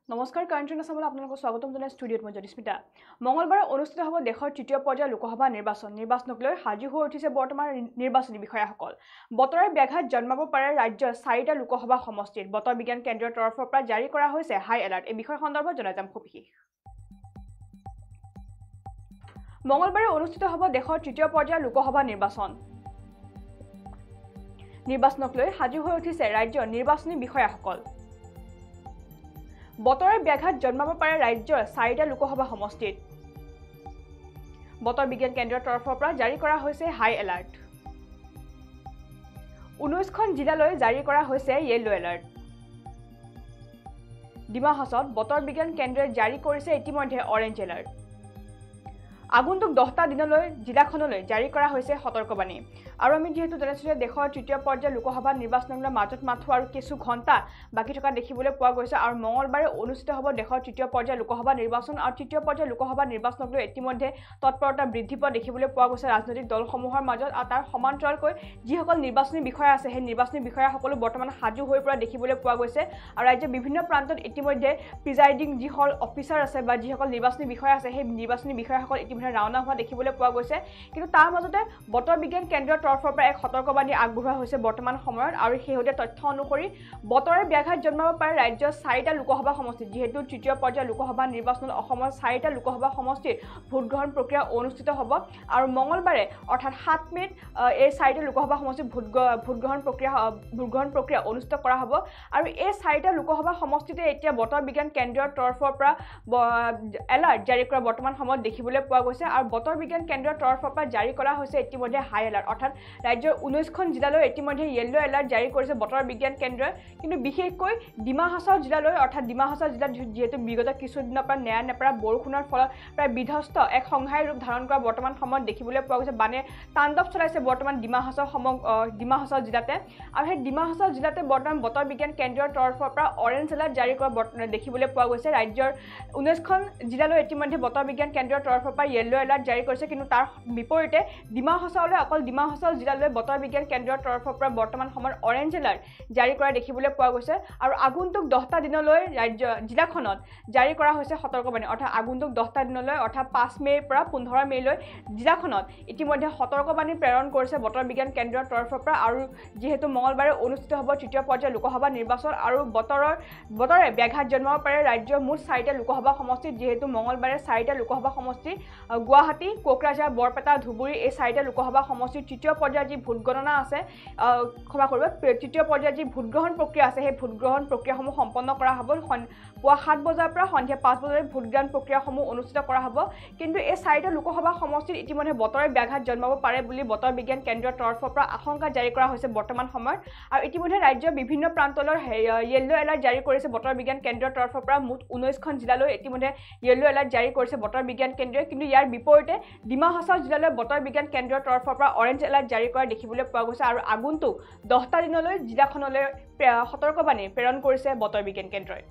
নমস্কাৰ কাৰেণ্ট আছামলৈ আপোনালোকক স্বাগতম জনাই ষ্টুডিঅ'ত মই জ্যোতিস্মিতা মঙলবাৰে অনুষ্ঠিত হ'ব দেশৰ তৃতীয় পৰ্যায়ৰ লোকসভা নিৰ্বাচনক লৈ সাজু হৈ উঠিছে বৰ্তমান নিৰ্বাচনী বিষয়াসকল বতৰৰ ব্যাঘাত জন্মাব পাৰে ৰাজ্যৰ 4টা লোকসভা সমষ্টিত বতৰ বিজ্ঞান কেন্দ্ৰৰ তৰফৰ পৰা জাৰি কৰা হৈছে হাই এলাৰ্ট এই বিষয় সন্দৰ্ভত জনাই যাম সবিশেষ মঙলবাৰে অনুষ্ঠিত হ'ব দেশৰ তৃতীয় পৰ্যায়ৰ লোকসভা নিৰ্বাচনক লৈ সাজু হৈ উঠিছে ৰাজ্যৰ নিৰ্বাচনী বিষয়াসকল বতৰৰ ব্যাঘাত জন্মাব পাৰে ৰাজ্যৰ 4টা লোকসভা সমষ্টিত বতৰ বিজ্ঞান কেন্দ্ৰৰ তৰফৰ পৰা জাৰি কৰা হৈছে হাই এলাৰ্ট 19খন জিলালৈ জাৰি কৰা হৈছে য়েলো এলাৰ্ট ডিমা হাছাওত বতৰ বিজ্ঞান কেন্দ্ৰই জাৰি কৰিছে ইতিমধ্যে অৰেঞ্জ এলাৰ্ট আগন্তুক 10টা দিনলৈ জিলাখনলৈ জাৰি কৰা হৈছে সতৰ্কবাণী আৰু আমি যেহেতু জানিছোঁ দেশৰ তৃতীয় পৰ্যায়ৰ লোকসভা নিৰ্বাচনৰ মাজত মাত্ৰ আৰু কিছু ঘণ্টা বাকি থকা দেখিবলৈ পোৱা গৈছে আৰু মঙলবাৰে অনুষ্ঠিত হ'ব দেশৰ তৃতীয় পৰ্যায়ৰ লোকসভা নিৰ্বাচন আৰু তৃতীয় পৰ্যায়ৰ লোকসভা নিৰ্বাচনক লৈ ইতিমধ্যে তৎপৰতা বৃদ্ধি পোৱা দেখিবলৈ পোৱা গৈছে ৰাজনৈতিক দলসমূহৰ মাজত আৰু তাৰ সমান্তৰালকৈ যিসকল নিৰ্বাচনী বিষয়া আছে সেই নিৰ্বাচনী বিষয়াসকলো বৰ্তমান সাজু হৈ পৰা দেখিবলৈ পোৱা গৈছে আৰু ৰাজ্যৰ বিভিন্ন প্ৰান্তত ইতিমধ্যে প্ৰিজাইডিং যিসকল অফিচাৰ আছে বা যিসকল নিৰ্বাচনী বিষয়া আছে সেই নিৰ্বাচনী বিষয়াসকল ইতিমধ্যে ৰাওনা হোৱা দেখিবলৈ পোৱা গৈছে কিন্তু তাৰ মাজতে বতৰ বিজ্ঞান কেন্দ্ৰৰ তৰফৰ পৰা এক সতৰ্কবাণী আগবঢ়োৱা হৈছে বৰ্তমান সময়ত আৰু শেহতীয়া তথ্য অনুসৰি বতৰৰ ব্যাঘাত জন্মাব পাৰে ৰাজ্যৰ 4টা লোকসভা সমষ্টিত যেহেতু তৃতীয় পৰ্যায়ৰ লোকসভা নিৰ্বাচনত অসমৰ 4টা লোকসভা সমষ্টিত ভোটগ্ৰহণ প্ৰক্ৰিয়া অনুষ্ঠিত হ'ব আৰু মঙলবাৰে অৰ্থাৎ 7 মে'ত এই 4টা লোকসভা সমষ্টিত ভোটগ্ৰহণ প্ৰক্ৰিয়া অনুষ্ঠিত কৰা হ'ব আৰু এই 4টা লোকসভা সমষ্টিতে এতিয়া বতৰ বিজ্ঞান কেন্দ্ৰৰ তৰফৰ পৰা এলাৰ্ট জাৰি কৰা বৰ্তমান সময়ত দেখিবলৈ পোৱা গৈছে আৰু বতৰ বিজ্ঞান কেন্দ্ৰৰ তৰফৰ পৰা জাৰি কৰা হৈছে ইতিমধ্যে হাই এলাৰ্ট অৰ্থাৎ ৰাজ্যৰ 19খন জিলালৈ ইতিমধ্যে য়েলো এলাৰ্ট জাৰি কৰিছে বতৰ বিজ্ঞান কেন্দ্ৰই কিন্তু বিশেষকৈ ডিমা হাছাও জিলালৈ অৰ্থাৎ ডিমা হাছাও জিলাত যেহেতু বিগত কিছুদিনৰ পৰা নেৰা নেপেৰা বৰষুণৰ ফলত প্ৰায় বিধ্বস্ত এক সংহাৰী ৰূপ ধাৰণ কৰা বৰ্তমান সময়ত দেখিবলৈ পোৱা গৈছে বানে তাণ্ডৱ চলাইছে বৰ্তমান ডিমা হাছাও জিলাতে আৰু সেই ডিমা হাছাও জিলাতে বৰ্তমান বতৰ বিজ্ঞান কেন্দ্ৰৰ তৰফৰ পৰা অৰেঞ্জ এলাৰ্ট জাৰি কৰা দেখিবলৈ পোৱা গৈছে ৰাজ্যৰ 19খন জিলালৈ ইতিমধ্যে বতৰ বিজ্ঞান কেন্দ্ৰৰ তৰফৰ পৰা য়েলো এলাৰ্ট জাৰি কৰিছে কিন্তু তাৰ বিপৰীতে ডিমা হাছাওলৈ অকল ডিমা হাছাও জিলালৈ বতৰ বিজ্ঞান কেন্দ্ৰৰ তৰফৰ পৰা বৰ্তমান সময়ত অৰেঞ্জ এলাৰ্ট জাৰি কৰা দেখিবলৈ পোৱা গৈছে আৰু আগন্তুক 10টা দিনলৈ জিলাখনত জাৰি কৰা হৈছে সতৰ্কবাণী অৰ্থাৎ আগন্তুক 10টা দিনলৈ অৰ্থাৎ 5 মে'ৰ পৰা 15 মে'লৈ জিলাখনত ইতিমধ্যে সতৰ্কবাণী প্ৰেৰণ কৰিছে বতৰ বিজ্ঞান কেন্দ্ৰৰ তৰফৰ পৰা আৰু যিহেতু মঙলবাৰে অনুষ্ঠিত হ'ব তৃতীয় পৰ্যায়ৰ লোকসভা নিৰ্বাচন আৰু বতৰে ব্যাঘাত জন্মাব পাৰে ৰাজ্যৰ মুঠ 4টা লোকসভা সমষ্টিত যিহেতু মঙলবাৰে 4টা লোকসভা সমষ্টি গুৱাহাটী কোকৰাঝাৰ বৰপেটা ধুবুৰী এই 4টা লোকসভা সমষ্টিৰ তৃতীয় পৰ্যায়ৰ যি ভোট গণনা আছে ক্ষমা কৰিব তৃতীয় পৰ্যায়ৰ যি ভোটগ্ৰহণ প্ৰক্ৰিয়া আছে সেই ভোটগ্ৰহণ প্ৰক্ৰিয়াসমূহ সম্পন্ন কৰা হ'ব পুৱা 7 বজাৰ পৰা সন্ধিয়া 5 বজালৈ ভোটগ্ৰহণ প্ৰক্ৰিয়াসমূহ অনুষ্ঠিত কৰা হ'ব কিন্তু এই 4টা লোকসভা সমষ্টিত ইতিমধ্যে বতৰে ব্যাঘাত জন্মাব পাৰে বুলি বতৰ বিজ্ঞান কেন্দ্ৰৰ তৰফৰ পৰা আশংকা জাৰি কৰা হৈছে বৰ্তমান সময়ত আৰু ইতিমধ্যে ৰাজ্যৰ বিভিন্ন প্ৰান্তলৈ য়েলো এলাৰ্ট জাৰি কৰিছে বতৰ বিজ্ঞান কেন্দ্ৰৰ তৰফৰ পৰা মুঠ 19খন জিলালৈ ইতিমধ্যে য়েলো এলাৰ্ট জাৰি কৰিছে বতৰ বিজ্ঞান কেন্দ্ৰই কিন্তু ইয়াৰ বিপৰীতে ডিমা হাছাও জিলালৈ বতৰ বিজ্ঞান কেন্দ্ৰৰ তৰফৰ পৰা অৰেঞ্জ এলাৰ্ট জাৰি কৰা দেখিবলৈ পোৱা গৈছে আৰু আগন্তুক 10টা দিনলৈ জিলাখনলৈ সতৰ্কবাণী প্ৰেৰণ কৰিছে বতৰ বিজ্ঞান কেন্দ্ৰই